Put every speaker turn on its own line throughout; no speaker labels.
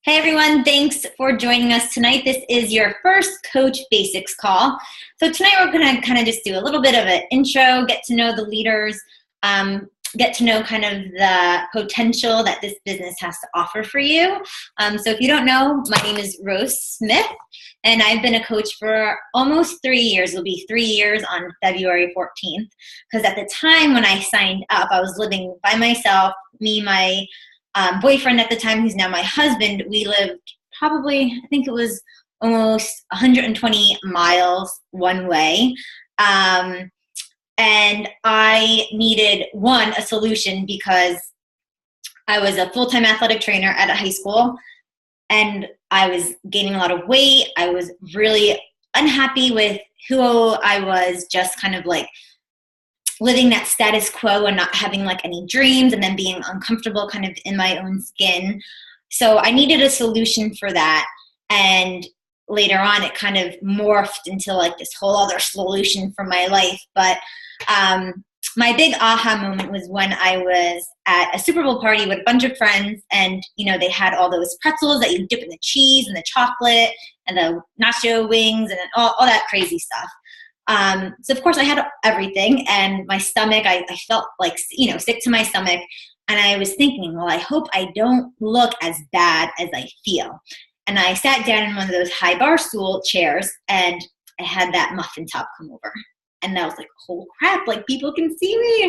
Hey everyone, thanks for joining us tonight. This is your first Coach Basics call. So tonight we're going to kind of just do a little bit of an intro, get to know the leaders, get to know kind of the potential that this business has to offer for you. So if you don't know, my name is Rose Smith, and I've been a coach for almost 3 years. It'll be 3 years on February 14th, because at the time when I signed up, I was living by myself, my boyfriend at the time, who's now my husband. We lived probably, I think it was almost 120 miles one way. And I needed, a solution, because I was a full-time athletic trainer at a high school and I was gaining a lot of weight. I was really unhappy with who I was, just kind of like living that status quo and not having like any dreams, and then being uncomfortable kind of in my own skin. So I needed a solution for that. And later on, it kind of morphed into like this whole other solution for my life. But my big aha moment was when I was at a Super Bowl party with a bunch of friends, and they had all those pretzels that you dip in the cheese and the chocolate and the nacho wings and all that crazy stuff. So of course I had everything, and my stomach, I felt like, sick to my stomach. And I was thinking, well, I hope I don't look as bad as I feel. And I sat down in one of those high bar stool chairs, and I had that muffin top come over. And I was like, oh crap, like people can see me.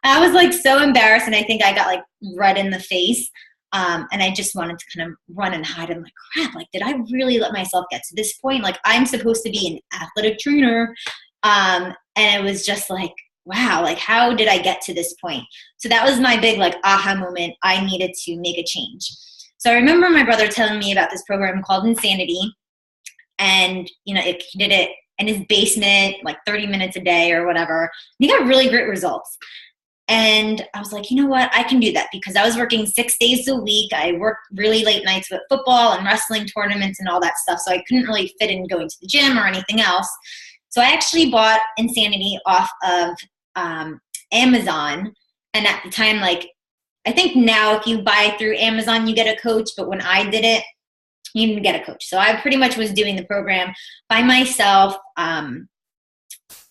And I was like so embarrassed. And I think I got like red in the face. And I just wanted to kind of run and hide. I'm like, crap, like, did I really let myself get to this point? Like, I'm supposed to be an athletic trainer. And it was just like, wow, like, how did I get to this point? So that was my big, like, aha moment. I needed to make a change. So I remember my brother telling me about this program called Insanity. And, he did it in his basement, like 30 minutes a day or whatever. He got really great results. And I was like, you know what? I can do that, because I was working 6 days a week. I worked really late nights with football and wrestling tournaments and all that stuff. So I couldn't really fit in going to the gym or anything else. So I actually bought Insanity off of Amazon. And at the time, like, I think now if you buy through Amazon, you get a coach. But when I did it, you didn't get a coach. So I pretty much was doing the program by myself.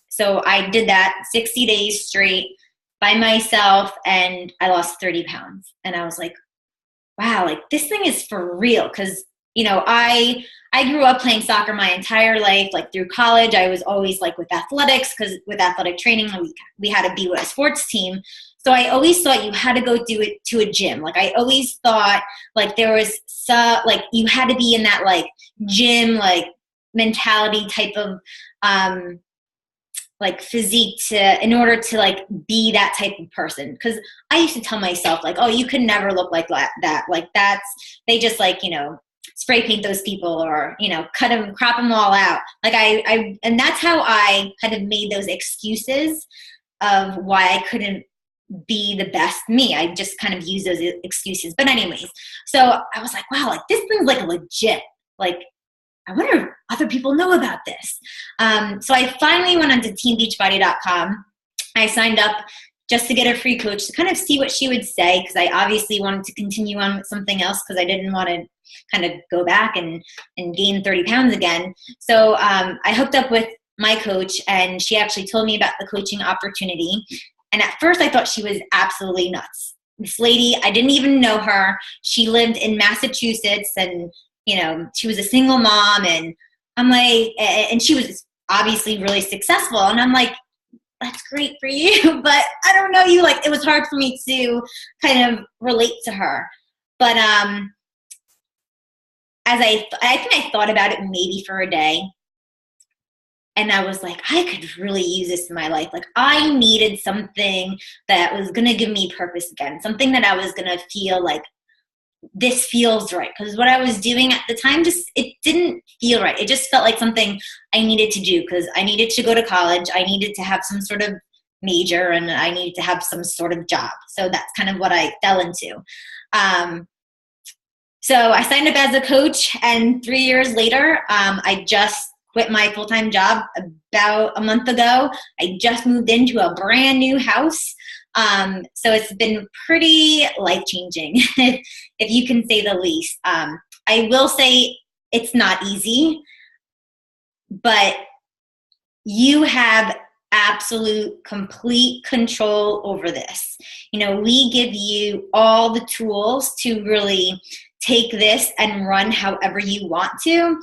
So I did that 60 days straight by myself, and I lost 30 pounds. And I was like, wow, like, this thing is for real. Because, I grew up playing soccer my entire life. Like, through college, I was always like with athletics, because with athletic training, we had to be with a sports team. So I always thought you had to go do it to a gym. Like, I always thought like there was you had to be in that like gym, like mentality type of like physique in order to like be that type of person. Because I used to tell myself like, oh, you could never look like that. Like, they just like, spray paint those people, or, crop them all out. Like and that's how I kind of made those excuses of why I couldn't be the best me. I just kind of use those excuses. But anyways, so I was like, wow, like, this thing's like legit. Like, I wonder if other people know about this. So I finally went onto teambeachbody.com. I signed up just to get a free coach, to kind of see what she would say, because I obviously wanted to continue on with something else, because I didn't want to kind of go back and gain 30 pounds again. So I hooked up with my coach, and she actually told me about the coaching opportunity. And at first I thought she was absolutely nuts. This lady, I didn't even know her. She lived in Massachusetts, and she was a single mom, and I'm like, and she was obviously really successful. And I'm like, that's great for you, but I don't know you. Like, it was hard for me to kind of relate to her. But as I think I thought about it maybe for a day, and I was like, I could really use this in my life. Like, I needed something that was going to give me purpose again, something that I was going to feel like, this feels right. Because what I was doing at the time, it didn't feel right. It just felt like something I needed to do, because I needed to go to college. I needed to have some sort of major, and I needed to have some sort of job. So that's kind of what I fell into. So I signed up as a coach, and 3 years later, I just quit my full-time job about a month ago. I just moved into a brand new house. So it's been pretty life-changing, if you can say the least. I will say it's not easy, but you have absolute complete control over this. We give you all the tools to really take this and run however you want to.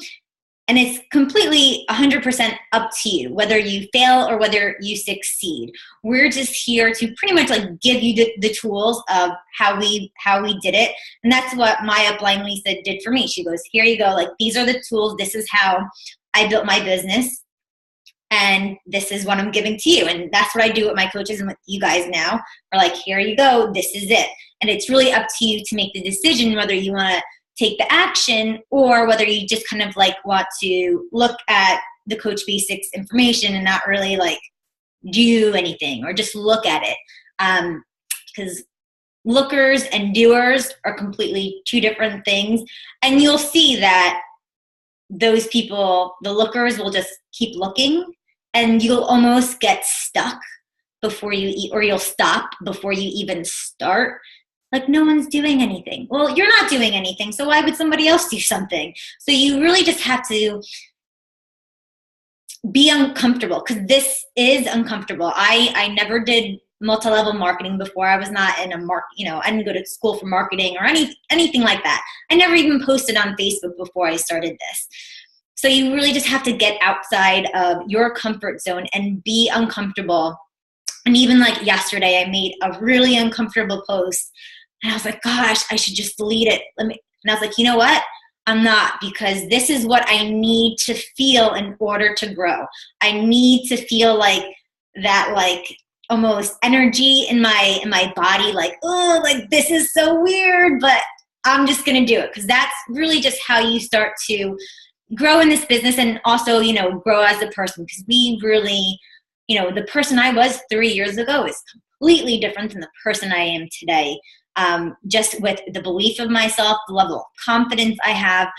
And it's completely 100% up to you, whether you fail or whether you succeed. We're just here to pretty much give you the tools of how we did it. And that's what Maya Upline Lisa did for me. She goes, here you go. These are the tools. This is how I built my business. And this is what I'm giving to you. And that's what I do with my coaches and with you guys now. We're here you go. This is it. And it's really up to you to make the decision whether you want to take the action or whether you just kind of want to look at the Coach Basics information and not really do anything, or just look at it. Because lookers and doers are completely two different things. And you'll see that those people, the lookers, will just keep looking, and you'll almost get stuck before you eat, or you'll stop before you even start. No one's doing anything. Well, you're not doing anything, so why would somebody else do something? So you really just have to be uncomfortable, because this is uncomfortable. I never did multi-level marketing before. I was not in I didn't go to school for marketing or anything like that. I never even posted on Facebook before I started this. So you really just have to get outside of your comfort zone and be uncomfortable. And even yesterday, I made a really uncomfortable post, and I was like, gosh, I should just delete it. And I was like, you know what? I'm not, because this is what I need to feel in order to grow. I need to feel that almost energy in my body, this is so weird, but I'm just gonna do it, because that's really just how you start to grow in this business, and also grow as a person, because we really, the person I was 3 years ago is completely different than the person I am today. Just with the belief of myself, the level of confidence I have,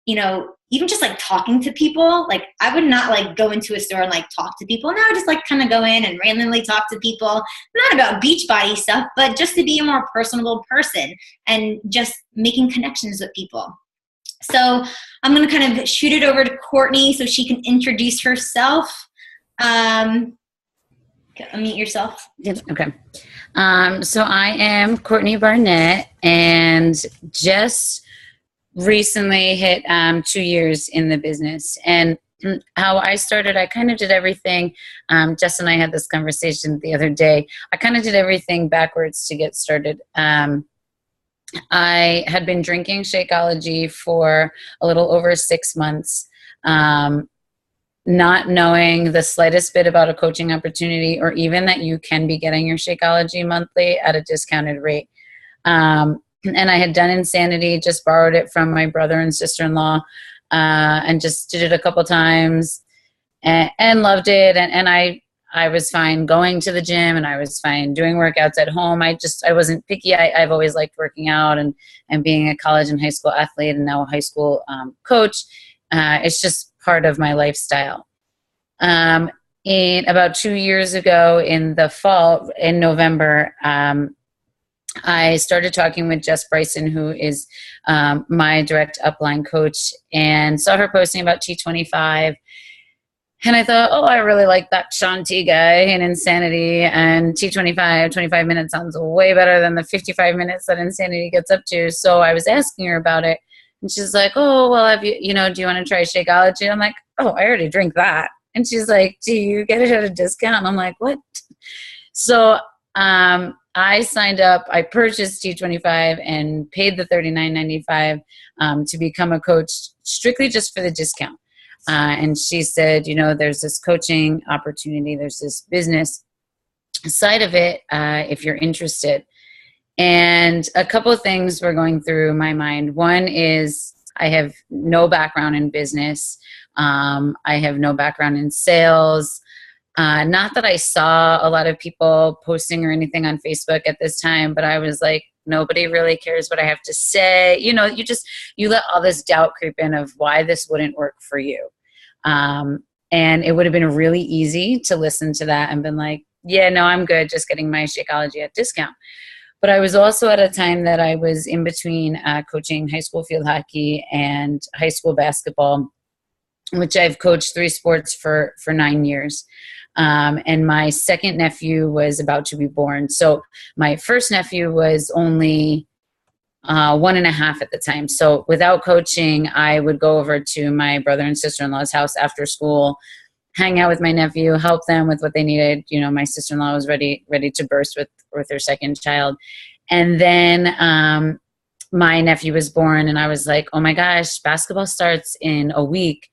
even just talking to people. I would not go into a store and talk to people. Now I just kind of go in and randomly talk to people, not about Beachbody stuff, but just to be a more personable person and just making connections with people. So I'm going to kind of shoot it over to Courtney so she can introduce herself. Unmute yourself.
Yep. Okay. So I am Courtney Barnett, and just recently hit 2 years in the business. And how I started, I kind of did everything. Jess and I had this conversation the other day. I kind of did everything backwards to get started. I had been drinking Shakeology for a little over 6 months, not knowing the slightest bit about a coaching opportunity, or even that you can be getting your Shakeology monthly at a discounted rate. And I had done Insanity, just borrowed it from my brother and sister-in-law, and just did it a couple times and loved it. And I was fine going to the gym, and I was fine doing workouts at home. I wasn't picky. I've always liked working out and being a college and high school athlete, and now a high school coach. It's just part of my lifestyle. In about 2 years ago, in the fall, in November, I started talking with Jess Bryson, who is my direct upline coach, and saw her posting about T25. And I thought, oh, I really like that Shaun T guy in Insanity, and T25, 25 minutes sounds way better than the 55 minutes that Insanity gets up to. So I was asking her about it, and she's like, oh, well, have you, do you want to try Shakeology? I'm like, oh, I already drink that. And she's like, do you get it at a discount? And I'm like, what? So I signed up, I purchased T25 and paid the $39.95 to become a coach, strictly just for the discount. And she said, there's this coaching opportunity, there's this business side of it, if you're interested. And a couple of things were going through my mind. One is I have no background in business. I have no background in sales. Not that I saw a lot of people posting or anything on Facebook at this time, but I was like, nobody really cares what I have to say. You let all this doubt creep in of why this wouldn't work for you. And it would have been really easy to listen to that and been like, yeah, no, I'm good, just getting my Shakeology at discount. But I was also at a time that I was in between coaching high school field hockey and high school basketball, which I've coached 3 sports for 9 years. And my second nephew was about to be born. So my first nephew was only 1.5 at the time. So without coaching, I would go over to my brother and sister-in-law's house after school, hang out with my nephew, help them with what they needed. You know, my sister-in-law was ready to burst with her second child. And then my nephew was born, and I was like, oh my gosh, basketball starts in a week.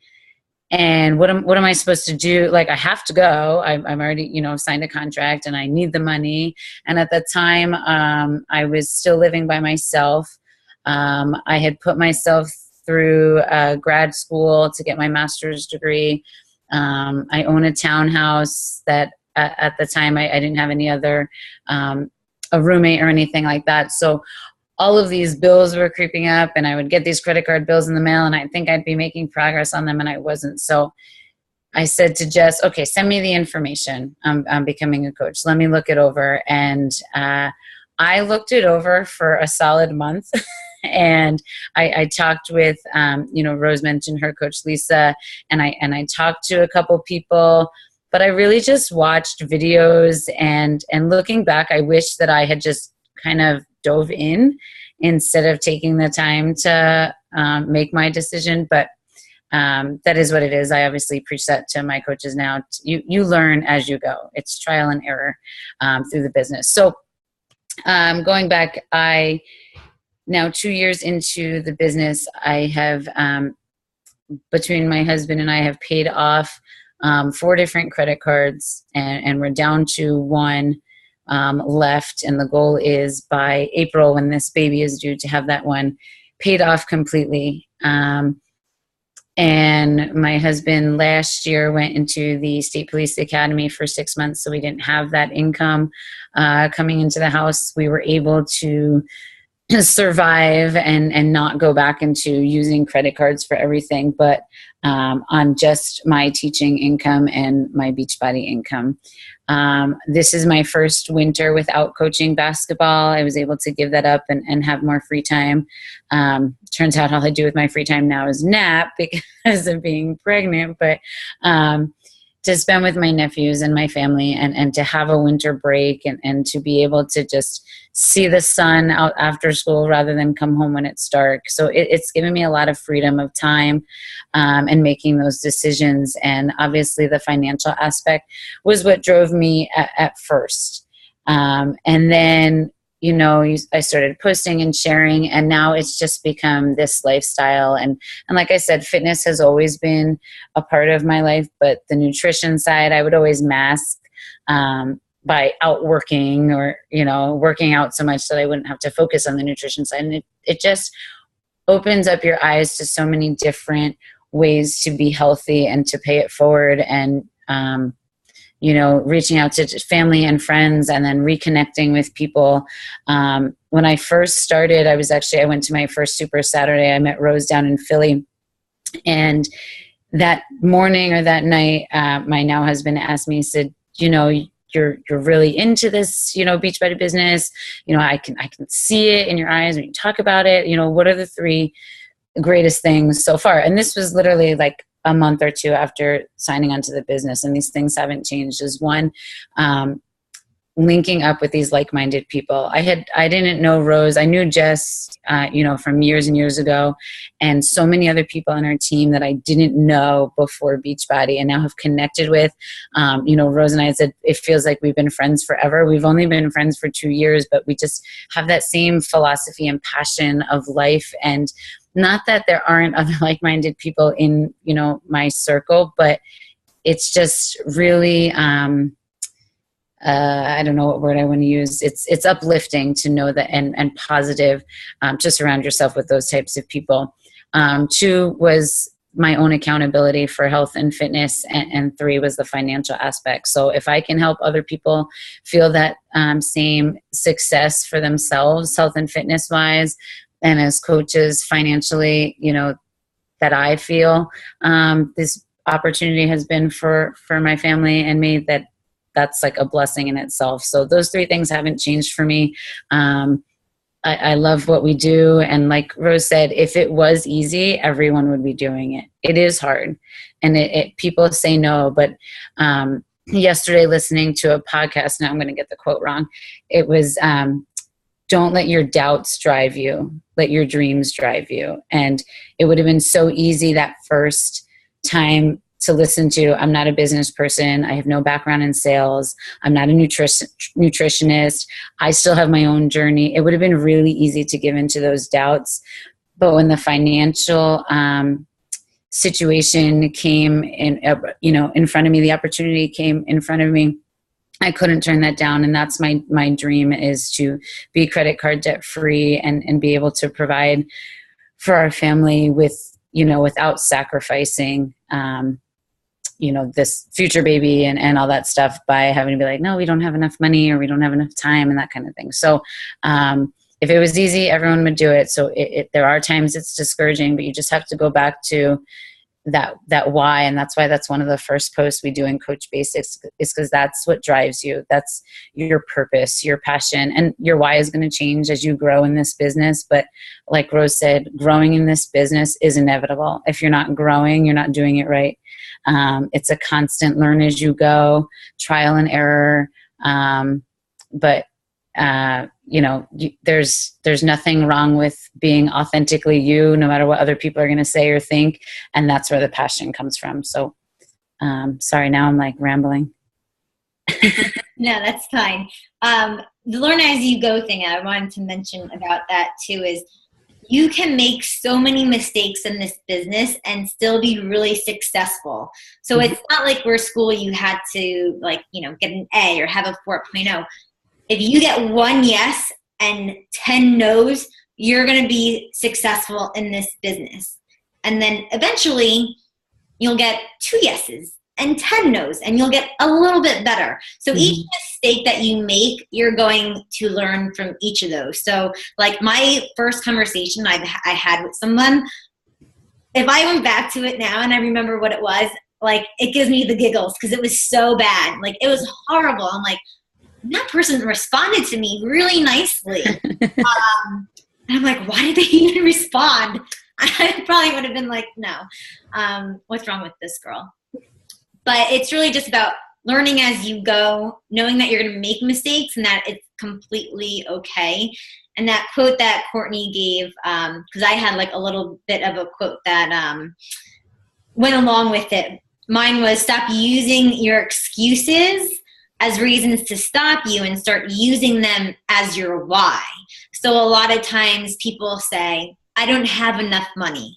And what am I supposed to do? Like, I have to go. I'm already, you know, signed a contract, and I need the money. And at that time, I was still living by myself. I had put myself through grad school to get my master's degree. I own a townhouse that at the time I didn't have any other, a roommate or anything like that. So all of these bills were creeping up, and I would get these credit card bills in the mail, and I'd think I'd be making progress on them, and I wasn't. So I said to Jess, okay, send me the information. I'm becoming a coach. Let me look it over. And I looked it over for a solid month. And I talked with, you know, Rose mentioned her coach, Lisa, and I talked to a couple people, but I really just watched videos, and looking back, I wish that I had just kind of dove in instead of taking the time to make my decision. But that is what it is. I obviously preach that to my coaches now. You learn as you go. It's trial and error through the business. So going back, now 2 years into the business, I have, between my husband and I, have paid off 4 different credit cards, and we're down to 1 left. And the goal is by April, when this baby is due, to have that one paid off completely. And my husband last year went into the State Police Academy for 6 months, so we didn't have that income coming into the house. We were able to survive and not go back into using credit cards for everything, but on just my teaching income and my Beachbody income. This is my first winter without coaching basketball. I was able to give that up and have more free time. Turns out all I do with my free time now is nap because of being pregnant, but to spend with my nephews and my family, and to have a winter break, and to be able to just see the sun out after school rather than come home when it's dark. So it's given me a lot of freedom of time and making those decisions. And obviously the financial aspect was what drove me at first. And then, you know, I started posting and sharing, and now it's just become this lifestyle. And like I said, fitness has always been a part of my life, but the nutrition side, I would always mask by outworking, or, you know, working out so much that I wouldn't have to focus on the nutrition side. And it just opens up your eyes to so many different ways to be healthy and to pay it forward. And, you know, reaching out to family and friends, and then reconnecting with people. When I first started, I went to my first Super Saturday. I met Rose down in Philly. And that morning or that night, my now husband asked me, he said, you know, you're really into this, you know, Beachbody business. You know, I can see it in your eyes when you talk about it. You know, what are the 3 greatest things so far? And this was literally like a month or 2 after signing onto the business, and these things haven't changed. Is one, linking up with these like-minded people. I didn't know Rose. I knew Jess, you know, from years and years ago, and so many other people on our team that I didn't know before Beachbody, and now have connected with. You know, Rose and I said it feels like we've been friends forever. We've only been friends for 2 years, but we just have that same philosophy and passion of life. And not that there aren't other like-minded people in, you know, my circle, but it's just really, I don't know what word I want to use. It's uplifting to know that, and positive, to surround yourself with those types of people. 2 was my own accountability for health and fitness, and 3 was the financial aspect. So if I can help other people feel that same success for themselves, health and fitness wise, and as coaches financially, you know, that I feel this opportunity has been for my family and me, that that's like a blessing in itself. So those three things haven't changed for me. I love what we do. And like Rose said, if it was easy, everyone would be doing it. It is hard. And people say no, but yesterday listening to a podcast, now I'm going to get the quote wrong. It was, don't let your doubts drive you. Let your dreams drive you. And it would have been so easy that first time to listen to, I'm not a business person. I have no background in sales. I'm not a nutritionist. I still have my own journey. It would have been really easy to give into those doubts. But when the financial situation came in front of me, the opportunity came in front of me, I couldn't turn that down. And that's my dream, is to be credit card debt free and be able to provide for our family without sacrificing, this future baby and all that stuff by having to be like, no, we don't have enough money or we don't have enough time and that kind of thing. So, if it was easy, everyone would do it. So there are times it's discouraging, but you just have to go back to that why. And that's why that's one of the first posts we do in Coach Basics, is because that's what drives you. That's your purpose, your passion, and your why is going to change as you grow in this business. But like Rose said, growing in this business is inevitable. If you're not growing, you're not doing it right. It's a constant learn as you go, trial and error. There's nothing wrong with being authentically you, no matter what other people are going to say or think. And that's where the passion comes from. So, sorry, now I'm like rambling.
No, that's fine. The learn as you go thing I wanted to mention about that too is you can make so many mistakes in this business and still be really successful. So it's not like we're school you had to get an A or have a 4.0. If you get one yes and 10 no's, you're going to be successful in this business. And then eventually you'll get 2 yeses and 10 no's, and you'll get a little bit better. So each mistake that you make, you're going to learn from each of those. So like my first conversation I had with someone, if I went back to it now and I remember what it was, like it gives me the giggles because it was so bad. Like it was horrible. I'm like, that person responded to me really nicely. And I'm like, why did they even respond? I probably would have been like, no, what's wrong with this girl? But it's really just about learning as you go, knowing that you're going to make mistakes and that it's completely okay. And that quote that Courtney gave, because I had like a little bit of a quote that went along with it. Mine was, stop using your excuses as reasons to stop you and start using them as your why. So a lot of times people say, I don't have enough money.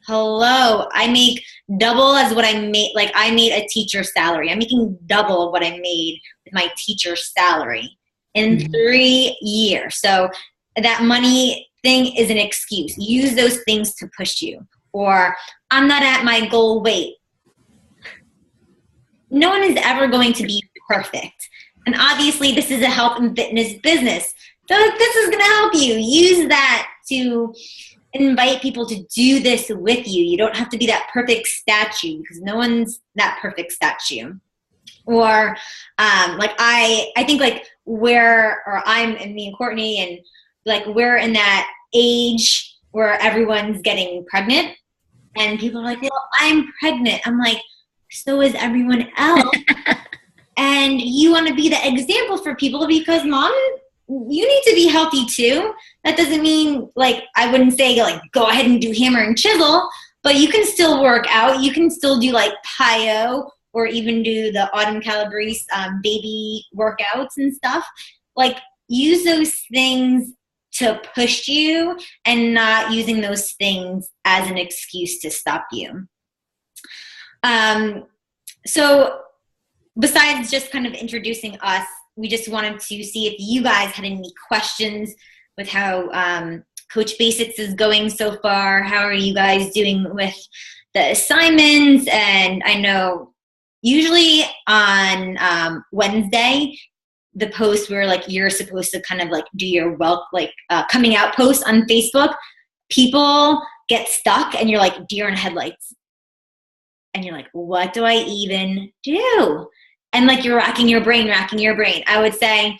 Hello, I make double as what I made. Like I made a teacher's salary. I'm making double of what I made with my teacher's salary in 3 years. So that money thing is an excuse. Use those things to push you. Or I'm not at my goal weight. No one is ever going to be perfect. And obviously this is a health and fitness business. So this is going to help you. Use that to invite people to do this with you. You don't have to be that perfect statue because no one's that perfect statue. Or I think like me and Courtney, and like we're in that age where everyone's getting pregnant and people are like, well, I'm pregnant. I'm like, so is everyone else. And you want to be the example for people because mom, you need to be healthy too. That doesn't mean like, I wouldn't say like, go ahead and do hammer and chisel, but you can still work out. You can still do like PiYo or even do the Autumn Calabrese baby workouts and stuff. Like use those things to push you and not using those things as an excuse to stop you. So besides just kind of introducing us, we just wanted to see if you guys had any questions with how Coach Basics is going so far. How are you guys doing with the assignments? And I know usually on Wednesday, the post where like you're supposed to kind of like do your coming out post on Facebook, people get stuck and you're like deer in headlights. And you're like, what do I even do? and like you're racking your brain, I would say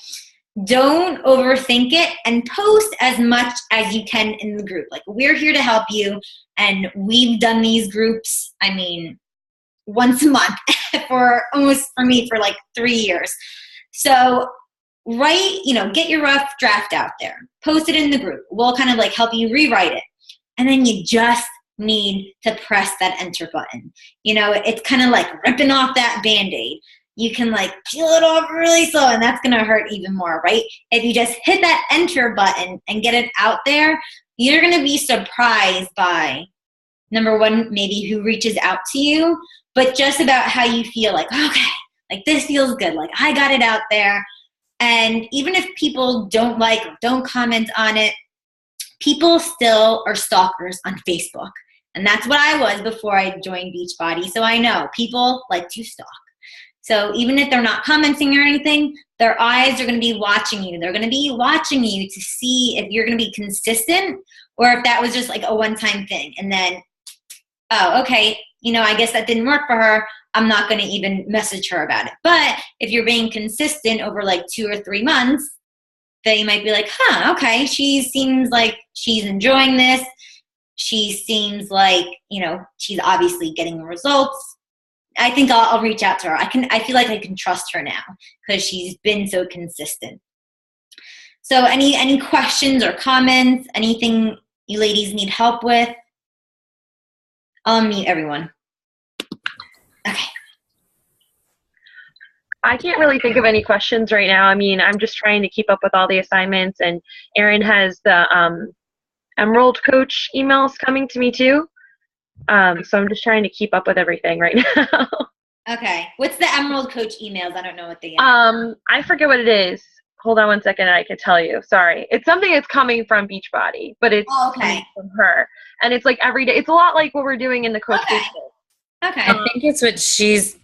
don't overthink it and post as much as you can in the group. Like, we're here to help you, and we've done these groups, I mean, once a month for me for like 3 years. So get your rough draft out there, post it in the group. We'll kind of like help you rewrite it. And then you just need to press that enter button. It's kind of like ripping off that Band-Aid. You can like peel it off really slow, and that's going to hurt even more, right? If you just hit that enter button and get it out there, you're going to be surprised by, number one, maybe who reaches out to you, but just about how you feel like, okay, like this feels good. Like I got it out there. And even if people don't like or don't comment on it, people still are stalkers on Facebook. And that's what I was before I joined Beachbody. So I know people like to stalk. So even if they're not commenting or anything, their eyes are going to be watching you. They're going to be watching you to see if you're going to be consistent or if that was just like a one-time thing. And then, oh, okay, I guess that didn't work for her. I'm not going to even message her about it. But if you're being consistent over like 2 or 3 months, then you might be like, okay, she seems like she's enjoying this. She seems like, she's obviously getting results. I think I'll reach out to her. I feel like I can trust her now because she's been so consistent. So any questions or comments, anything you ladies need help with? I'll unmute everyone. Okay.
I can't really think of any questions right now. I mean, I'm just trying to keep up with all the assignments, and Erin has the Emerald Coach emails coming to me too. So I'm just trying to keep up with everything right now.
Okay. What's the Emerald Coach emails? I don't know what they are.
I forget what it is. Hold on one second and I can tell you. Sorry. It's something that's coming from Beachbody, but it's coming from her. And it's like every day. It's a lot like what we're doing in the Coach Facebook.
Okay.
I think it's what she's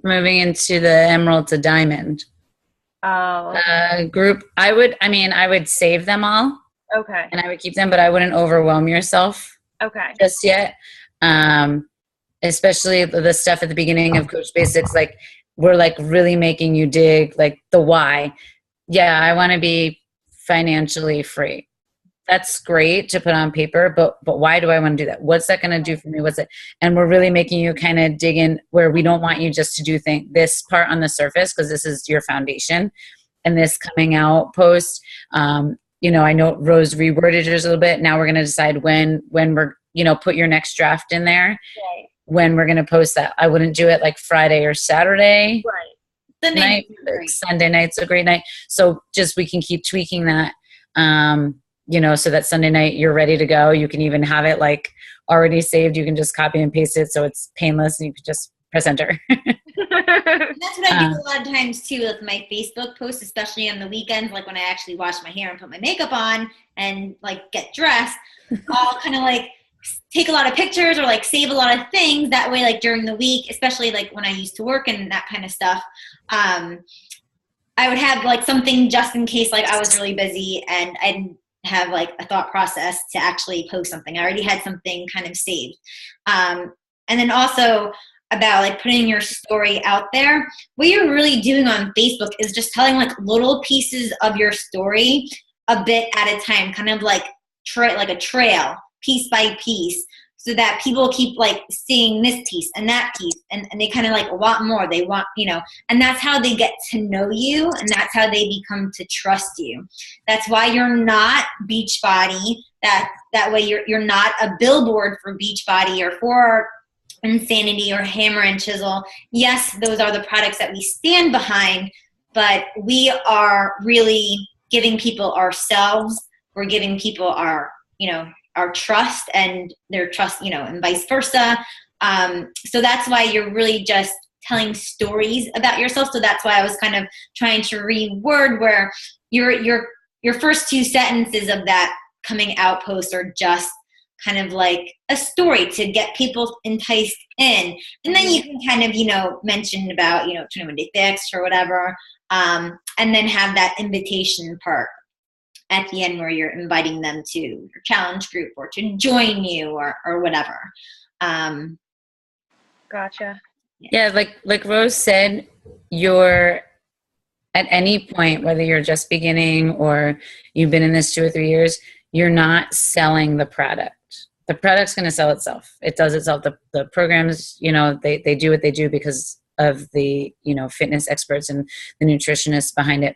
moving into the Emerald to Diamond group. I would save them all.
Okay.
And I would keep them, but I wouldn't overwhelm yourself.
Okay.
Just yet. Especially the stuff at the beginning of Coach Basics, like we're like really making you dig like the why. Yeah, I want to be financially free. That's great to put on paper, but why do I want to do that? What's that going to do for me? What's it? And we're really making you kind of dig in where we don't want you just to do this part on the surface, because this is your foundation. And this coming out post, I know Rose reworded yours a little bit. Now we're going to decide when we're, put your next draft in there,
right,
when we're going to post that. I wouldn't do it like Friday or Saturday.
Right.
Sunday night's a great night. So just, we can keep tweaking that, so that Sunday night you're ready to go. You can even have it like already saved. You can just copy and paste it so it's painless, and you can just press enter.
That's what I do a lot of times too with my Facebook posts, especially on the weekends, like when I actually wash my hair and put my makeup on and like get dressed. I'll kind of like take a lot of pictures or like save a lot of things. That way, like during the week, especially like when I used to work and that kind of stuff, I would have like something just in case like I was really busy and I didn't have like a thought process to actually post something. I already had something kind of saved. And then also about like putting your story out there, what you're really doing on Facebook is just telling like little pieces of your story a bit at a time, kind of like a trail, piece by piece, so that people keep like seeing this piece and that piece, and they kind of like want more. They want, and that's how they get to know you, and that's how they become to trust you. That's why you're not Beachbody. That way you're not a billboard for Beachbody or for Insanity or Hammer and Chisel. Yes, those are the products that we stand behind, but we are really giving people ourselves. We're giving people our trust and their trust, and vice versa. So that's why you're really just telling stories about yourself. So that's why I was kind of trying to reword where your first 2 sentences of that coming out post are just kind of like a story to get people enticed in. And then you can kind of, mention about, 21 Day Fix or whatever. And then have that invitation part at the end where you're inviting them to your challenge group or to join you or whatever.
Gotcha.
Yeah, like Rose said, you're at any point, whether you're just beginning or you've been in this 2 or 3 years, you're not selling the product. The product's going to sell itself. It does itself. The programs, they do what they do because of the, fitness experts and the nutritionists behind it.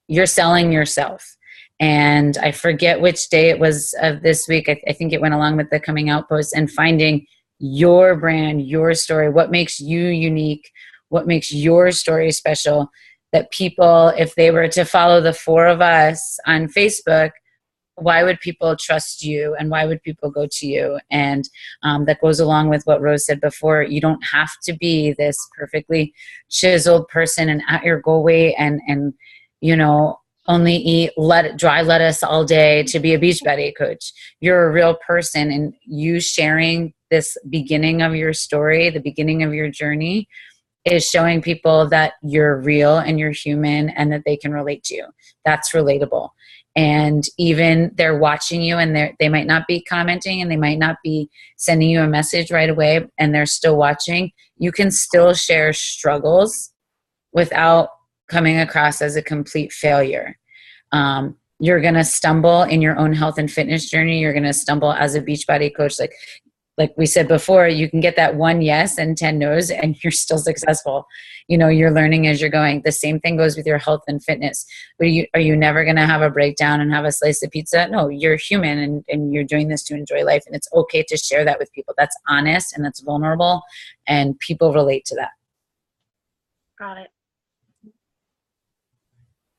You're selling yourself. And I forget which day it was of this week. I think it went along with the coming out post and finding your brand, your story, what makes you unique, what makes your story special, that people, if they were to follow the 4 of us on Facebook, why would people trust you and why would people go to you? And that goes along with what Rose said before. You don't have to be this perfectly chiseled person and at your goal weight and only eat dry lettuce all day to be a Beachbody coach. You're a real person, and you sharing this beginning of your story, the beginning of your journey, is showing people that you're real and you're human and that they can relate to you. That's relatable. And even they're watching you and they might not be commenting and they might not be sending you a message right away and they're still watching. You can still share struggles without coming across as a complete failure. You're going to stumble in your own health and fitness journey. You're going to stumble as a Beachbody coach. Like we said before, you can get that 1 yes and 10 no's and you're still successful. You're learning as you're going. The same thing goes with your health and fitness. But are you never going to have a breakdown and have a slice of pizza? No, you're human and you're doing this to enjoy life. And it's okay to share that with people. That's honest and that's vulnerable and people relate to that.
Got it.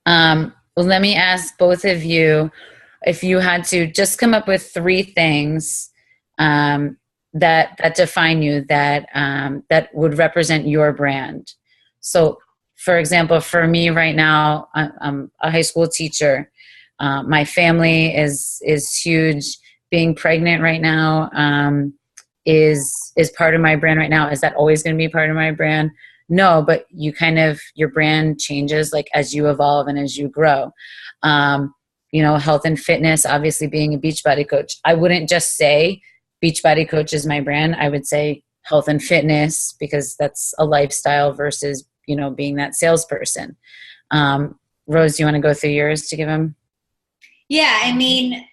Well, let me ask both of you, if you had to just come up with 3 things that define you, that would represent your brand. So, for example, for me right now, I'm a high school teacher. My family is huge. Being pregnant right now is part of my brand right now. Is that always going to be part of my brand? No, but your brand changes like as you evolve and as you grow. Health and fitness, obviously being a Beachbody coach. I wouldn't just say Beachbody coach is my brand. I would say health and fitness because that's a lifestyle versus, being that salesperson. Rose, do you want to go through yours to give them?
Yeah, I mean,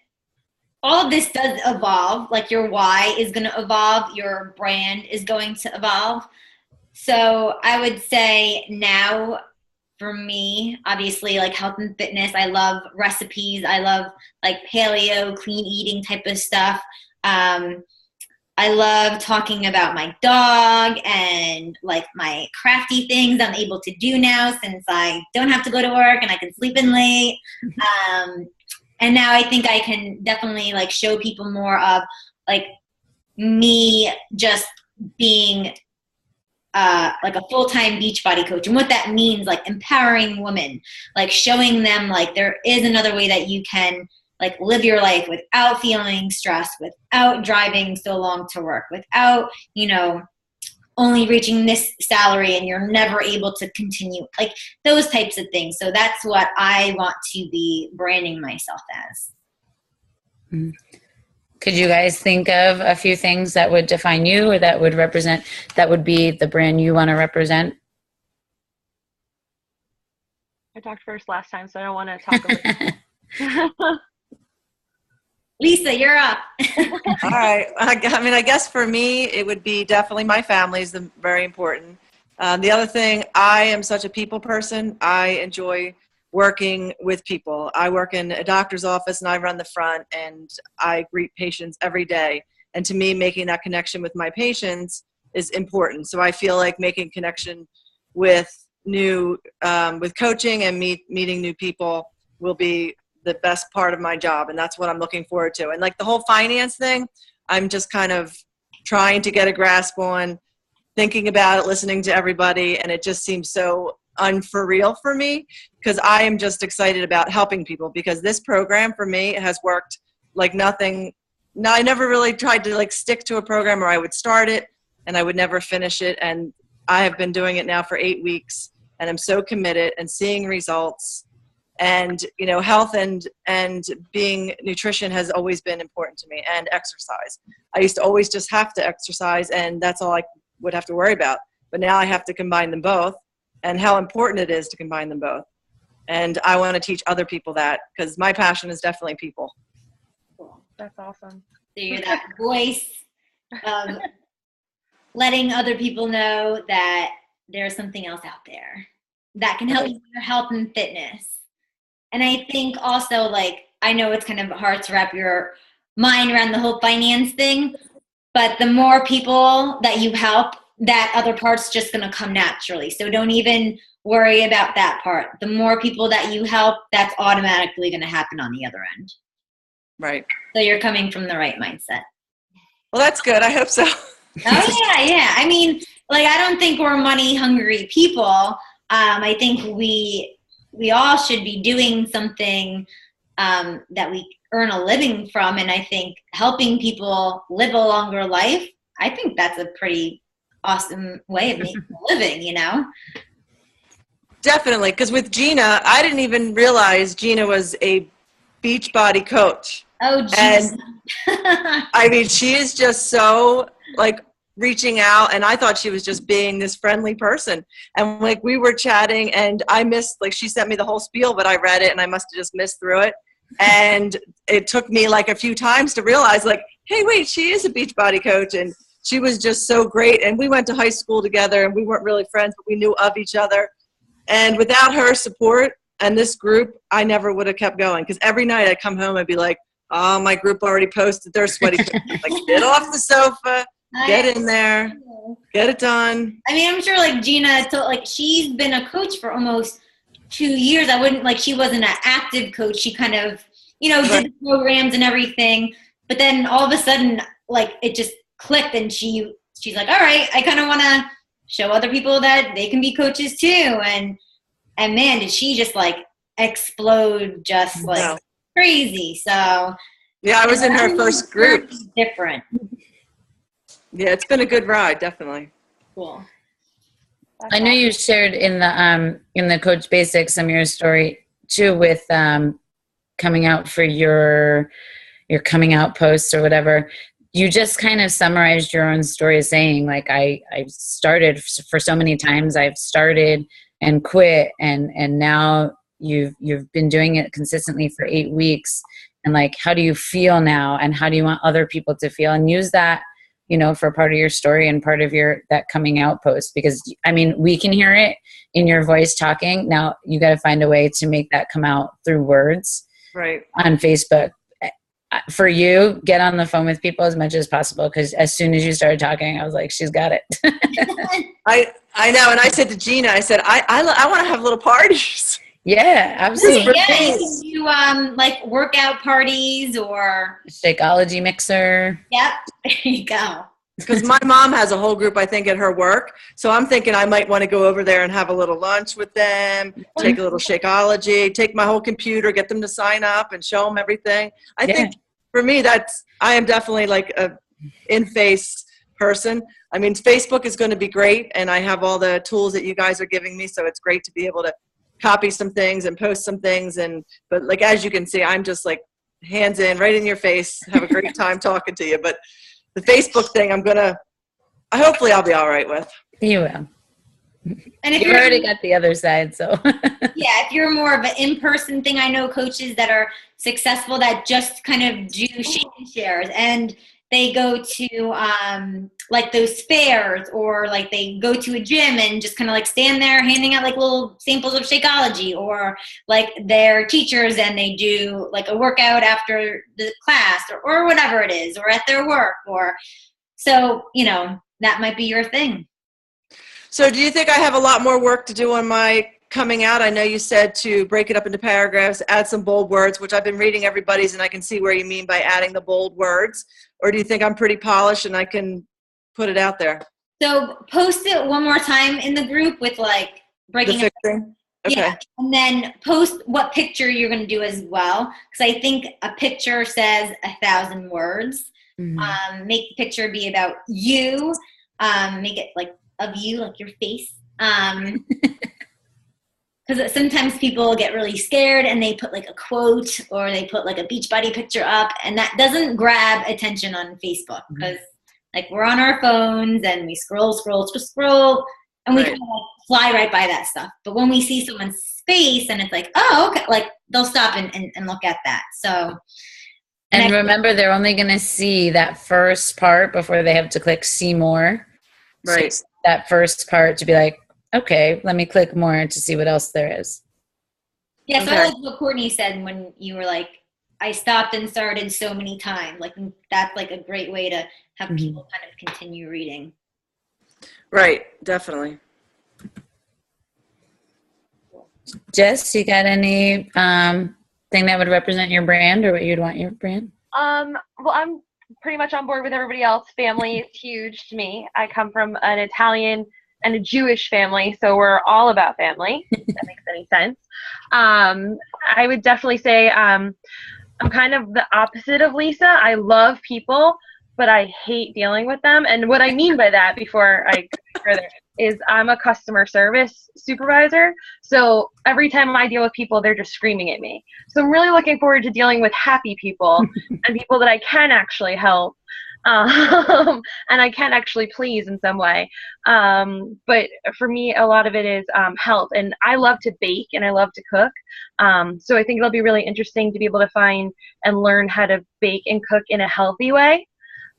all of this does evolve. Like your why is going to evolve. Your brand is going to evolve. So I would say now for me, obviously like health and fitness, I love recipes. I love like paleo, clean eating type of stuff. I love talking about my dog and like my crafty things I'm able to do now since I don't have to go to work and I can sleep in late. And now I think I can definitely like show people more of like me just being like a full-time Beachbody coach and what that means, like empowering women, like showing them like there is another way that you can like live your life without feeling stressed, without driving so long to work, without, only reaching this salary and you're never able to continue, like those types of things. So that's what I want to be branding myself as.
Mm-hmm. Could you guys think of a few things that would define you or that would be the brand you want to represent?
I talked first last time, so I don't want to talk about
Lisa, you're up.
All right. I guess for me, it would be definitely my family is very important. The other thing, I am such a people person. I enjoy working with people. I work in a doctor's office and I run the front and I greet patients every day. And to me, making that connection with my patients is important. So I feel like making connection with with coaching and meeting new people will be the best part of my job. And that's what I'm looking forward to. And like the whole finance thing, I'm just kind of trying to get a grasp on, thinking about it, listening to everybody. And it just seems so unreal for me because I am just excited about helping people because this program for me has worked like nothing. No, I never really tried to like stick to a program where I would start it and I would never finish it. And I have been doing it now for 8 weeks and I'm so committed and seeing results. And, health and being nutrition has always been important to me, and exercise. I used to always just have to exercise and that's all I would have to worry about. but now I have to combine them both, and how important it is to combine them both. And I want to teach other people that, because my passion is definitely people.
Cool.
That's awesome.
So you're that voice of letting other people know that there's something else out there that can help you with your health and fitness. And I think also, like, I know it's kind of hard to wrap your mind around the whole finance thing, but the more people that you help, that other part's just going to come naturally. So don't even worry about that part. The more people that you help, that's automatically going to happen on the other end.
Right.
So you're coming from the right mindset.
Well, that's good. I hope so.
Oh, yeah. I mean, like, I don't think we're money hungry people. I think we all should be doing something that we earn a living from. And I think helping people live a longer life, I think that's a pretty awesome way of making a living, you know?
Definitely. Because with Gina, I didn't even realize Gina was a Beachbody coach.
Oh, geez.
And I mean, she is just so, like, reaching out, and I thought she was just being this friendly person. And like, we were chatting, and I missed, like, she sent me the whole spiel, but I read it and I must have just missed through it. And it took me like a few times to realize, like, hey, wait, she is a Beachbody coach. And she was just so great. And we went to high school together, and we weren't really friends, but we knew of each other. And without her support and this group, I never would have kept going. Because every night I'd come home and be like, oh, my group already posted their sweaty pictures. Like, get off the sofa, get in there, get it done.
I mean, I'm sure, like, Gina, so, like, she's been a coach for almost 2 years. I wouldn't, like, she wasn't an active coach. She kind of, you know, did the programs and everything. But then all of a sudden, like, it just clicked, and she's like, all right, I kind of want to show other people that they can be coaches too. And man, did she just, like, explode just like crazy. So
yeah, I was in her first group.
Different.
Yeah, it's been a good ride, definitely.
Cool.
I know you shared in the Coach Basics some of your story too, with coming out for your coming out post or whatever. You just kind of summarized your own story, saying, like, I started for so many times. I've started and quit, and now you've been doing it consistently for 8 weeks. And, like, how do you feel now, and how do you want other people to feel? And use that, you know, for part of your story and part of that coming out post, because I mean, we can hear it in your voice talking. Now you got to find a way to make that come out through words,
right,
on Facebook. For you, get on the phone with people as much as possible, because as soon as you started talking, I was like, she's got it.
I know. And I said to Gina, I said, I want to have little parties.
Yeah, absolutely.
Yeah, you can do like workout parties or
Shakeology mixer.
Yep, there you go.
Because my mom has a whole group, I think, at her work. So I'm thinking I might want to go over there and have a little lunch with them, take a little Shakeology, take my whole computer, get them to sign up and show them everything. I think for me, I am definitely like a in-face person. I mean, Facebook is going to be great, and I have all the tools that you guys are giving me, so it's great to be able to copy some things and post some things. But like, as you can see, I'm just like hands in, right in your face, have a great time talking to you. But the Facebook thing, hopefully I'll be all right with.
You will.
And if
you've already got the other side, so.
Yeah, if you're more of an in-person thing, I know coaches that are successful that just kind of do shake and shares, and they go to like those fairs, or like they go to a gym and just kind of like stand there handing out like little samples of Shakeology, or like they're teachers and they do like a workout after the class, or whatever it is, or at their work, or so, you know, that might be your thing.
So do you think I have a lot more work to do on my coming out? I know you said to break it up into paragraphs, add some bold words, which I've been reading everybody's, and I can see where you mean by adding the bold words. Or do you think I'm pretty polished and I can put it out there?
So post it one more time in the group with like breaking
the fixing? Okay.
Yeah, and then post what picture you're going to do as well, because I think a picture says 1,000 words. Mm-hmm. Make the picture be about you. Make it like of you, like your face. Because sometimes people get really scared and they put like a quote, or they put like a Beachbody picture up, and that doesn't grab attention on Facebook, because like we're on our phones and we scroll. And we
Right.
kind of like fly right by that stuff. But when we see someone's face and it's like, oh, okay, like they'll stop and look at that. So.
And remember, they're only going to see that first part before they have to click see more.
Right.
So that first part to be like, okay, let me click more to see what else there is.
Yeah, so
Okay.
I like what Courtney said when you were like, I stopped and started so many times. Like that's like a great way to have people kind of continue reading.
Right. Definitely.
Jess, you got any thing that would represent your brand or what you'd want your brand?
Well, I'm pretty much on board with everybody else. Family is huge to me. I come from an Italian and a Jewish family, so we're all about family, if that makes any sense. I would definitely say I'm kind of the opposite of Lisa. I love people, but I hate dealing with them. And what I mean by that, before I go further, is I'm a customer service supervisor. So every time I deal with people, they're just screaming at me. So I'm really looking forward to dealing with happy people and people that I can actually help. And I can actually please in some way. But for me, a lot of it is health. And I love to bake and I love to cook. So I think it'll be really interesting to be able to find and learn how to bake and cook in a healthy way.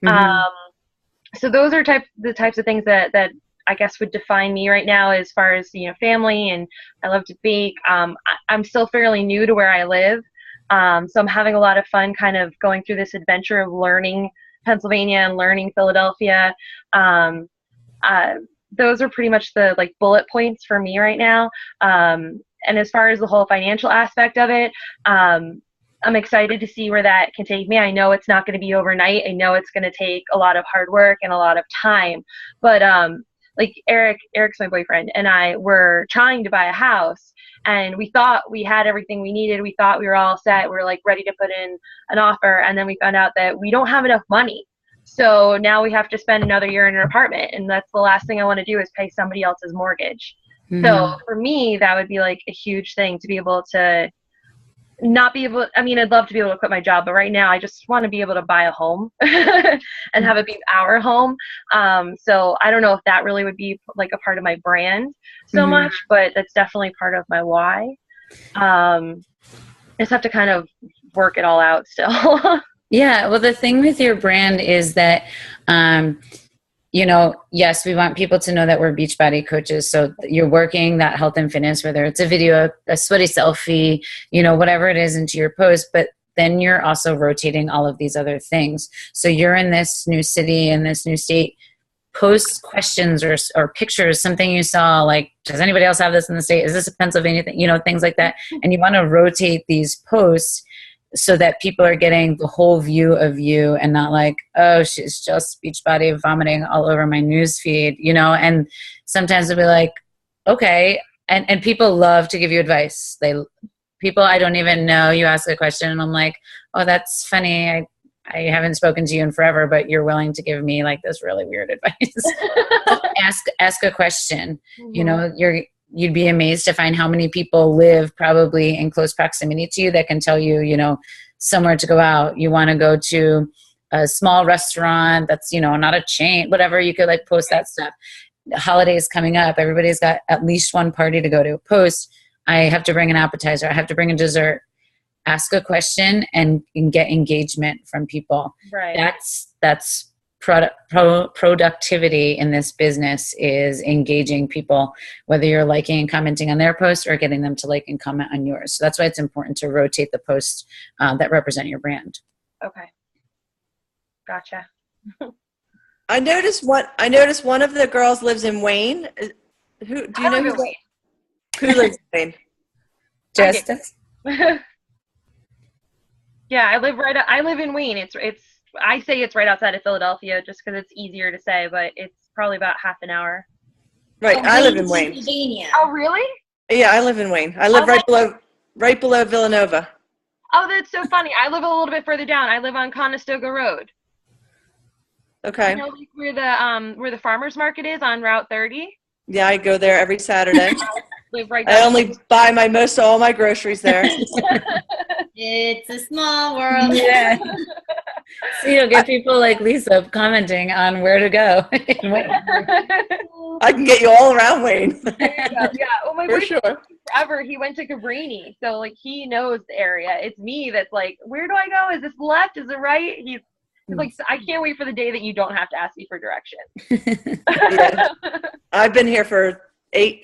So those are the types of things that I guess would define me right now as far as, family, and I love to bake. I'm still fairly new to where I live. So I'm having a lot of fun kind of going through this adventure of learning Pennsylvania and learning Philadelphia. Those are pretty much the like bullet points for me right now. And as far as the whole financial aspect of it, I'm excited to see where that can take me. I know it's not going to be overnight. I know it's going to take a lot of hard work and a lot of time, but like Eric's my boyfriend, and I were trying to buy a house, and we thought we had everything we needed. We thought we were all set. We were like ready to put in an offer, and then we found out that we don't have enough money. So now we have to spend another year in an apartment, and that's the last thing I want to do is pay somebody else's mortgage. So for me, that would be like a huge thing to be able to not be able, I mean, I'd love to be able to quit my job, but right now I just want to be able to buy a home and have it be our home. So I don't know if that really would be like a part of my brand so much, but that's definitely part of my why. I just have to kind of work it all out still.
Yeah. Well, the thing with your brand is that, yes, we want people to know that we're Beachbody coaches. So you're working that health and fitness, whether it's a video, a sweaty selfie, whatever it is into your post, but then you're also rotating all of these other things. So you're in this new city, in this new state, post questions or pictures, something you saw, like, does anybody else have this in the state? Is this a Pennsylvania thing? Things like that. And you want to rotate these posts so that people are getting the whole view of you and not like, oh, she's just Beachbody vomiting all over my news feed, and sometimes they'll be like, okay. And people love to give you advice. People I don't even know, you ask a question and I'm like, oh, that's funny. I haven't spoken to you in forever, but you're willing to give me like this really weird advice. Ask a question. You'd be amazed to find how many people live probably in close proximity to you that can tell you, somewhere to go out. You want to go to a small restaurant that's, not a chain, whatever. You could like post that stuff. The holidays coming up. Everybody's got at least one party to go to. Post, I have to bring an appetizer. I have to bring a dessert. Ask a question and get engagement from people.
Right.
That's productivity in this business, is engaging people, whether you're liking and commenting on their post or getting them to like and comment on yours. So that's why it's important to rotate the posts that represent your brand.
Okay. Gotcha.
I noticed one of the girls lives in Wayne. Who do you know who lives in Wayne?
Justice?
Yeah, I live in Wayne. I say it's right outside of Philadelphia just because it's easier to say, but it's probably about half an hour.
Right, I live in Wayne.
Pennsylvania.
Oh, really?
Yeah, I live in Wayne. I live right below Villanova.
Oh, that's so funny. I live a little bit further down. I live on Conestoga Road.
Okay.
Like where the farmers market is on Route 30?
Yeah, I go there every Saturday.
Live right
I
down.
only buy most of all my groceries there.
It's a small world.
Yeah. So you'll get people like Lisa commenting on where to go.
I can get you all around Wayne.
There you go. Yeah. Oh, my
For
boyfriend
sure.
forever. He went to Cabrini, so like he knows the area. It's me that's like, where do I go? Is this left? Is it right? He's like, I can't wait for the day that you don't have to ask me for direction.
Yeah. I've been here for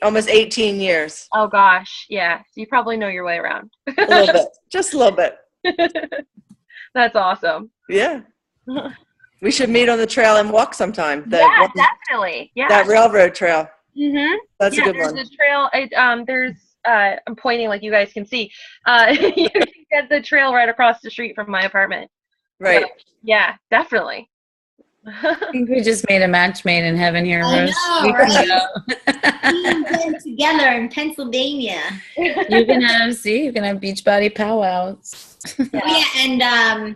almost 18 years.
Oh gosh, yeah. So you probably know your way around.
A little bit. Just a little bit.
That's awesome.
Yeah. We should meet on the trail and walk sometime.
Yeah, definitely. Yeah.
That railroad trail.
Mm-hmm.
That's a good
there's
one.
a trail. I'm pointing like you guys can see. You can get the trail right across the street from my apartment.
Right.
So, yeah, definitely.
I think we just made a match made in heaven here,
I
Rose.
know,
We can
right?
go.
Being together in Pennsylvania.
You can have Beachbody powwows.
Oh, yeah, and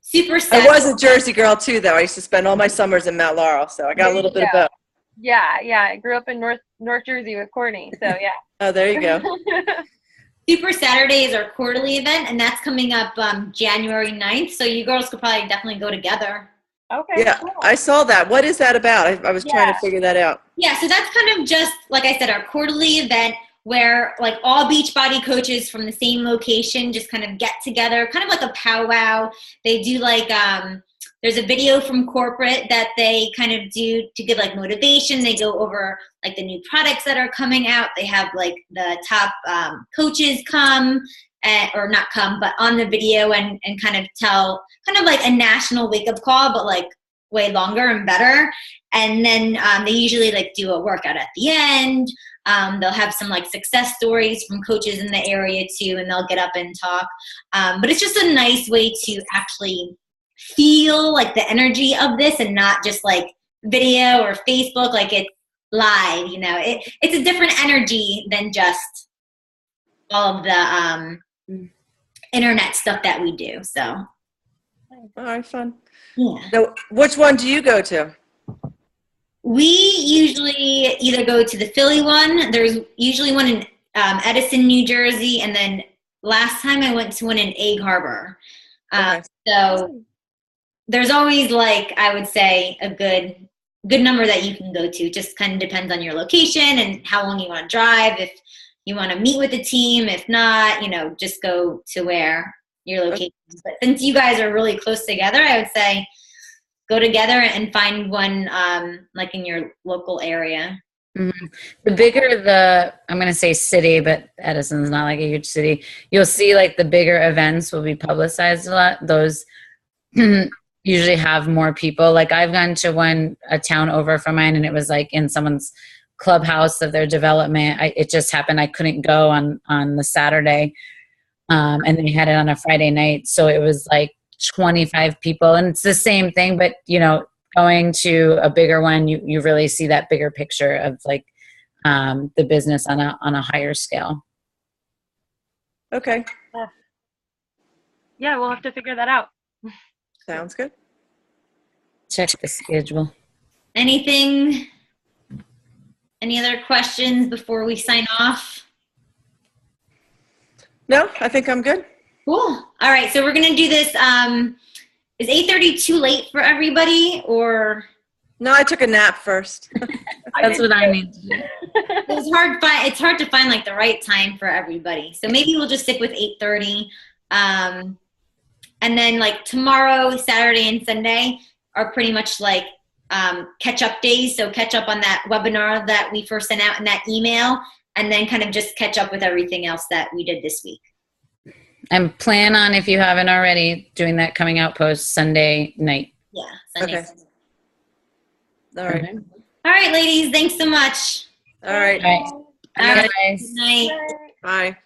Super
I
Saturday.
was a Jersey girl too, though. I used to spend all my summers in Mount Laurel, so I got a little bit of both.
Yeah. I grew up in North Jersey with Courtney, so yeah.
Oh, there you go.
Super Saturday is our quarterly event, and that's coming up January 9th. So you girls could probably definitely go together.
Okay.
Yeah,
Cool.
I saw that. What is that about? I was trying to figure that out.
Yeah, so that's kind of just, like I said, our quarterly event where like all Beachbody coaches from the same location just kind of get together, kind of like a powwow. They do like, there's a video from corporate that they kind of do to give like motivation. They go over like the new products that are coming out. They have like the top coaches come, or not come, but on the video and kind of tell kind of like a national wake-up call, but like way longer and better. And then they usually like do a workout at the end. They'll have some like success stories from coaches in the area too, and they'll get up and talk. But it's just a nice way to actually feel like the energy of this and not just like video or Facebook, like it's live, you know. It's a different energy than just all of the internet stuff that we do. So
All right, fun.
yeah.
So, which one do you go to?
We usually either go to the Philly one. There's usually one in Edison, New Jersey, and then last time I went to one in Egg Harbor.
Okay.
So there's always like, I would say, a good number that you can go to. Just kind of depends on your location and how long you want to drive. If you want to meet with the team, if not, you know, just go to where your location is. But since you guys are really close together, I would say go together and find one like in your local area.
Mm-hmm. The bigger I'm going to say city, but Edison's not like a huge city. You'll see like the bigger events will be publicized a lot. Those usually have more people. Like I've gone to a town over from mine, and it was like in someone's clubhouse of their development. It just happened I couldn't go on the Saturday, and they had it on a Friday night. So it was like 25 people, and it's the same thing, but you know, going to a bigger one, you really see that bigger picture of like the business on a higher scale.
Okay.
Yeah, we'll have to figure that out.
Sounds good.
Check the schedule.
Any other questions before we sign off?
No, I think I'm good.
Cool. All right, so we're gonna do this. Is 8:30 too late for everybody, or?
No, I took a nap first.
That's what I need to do.
It's hard to find like the right time for everybody. So maybe we'll just stick with 8:30. And then like tomorrow, Saturday and Sunday are pretty much like catch up days. So catch up on that webinar that we first sent out in that email, and then kind of just catch up with everything else that we did this week.
And plan on, if you haven't already, doing that coming out post Sunday night.
Yeah. Sunday.
Okay. All right.
Okay.
All right, ladies. Thanks so much.
All right.
All right.
All right.
Bye.
Good night.
Bye.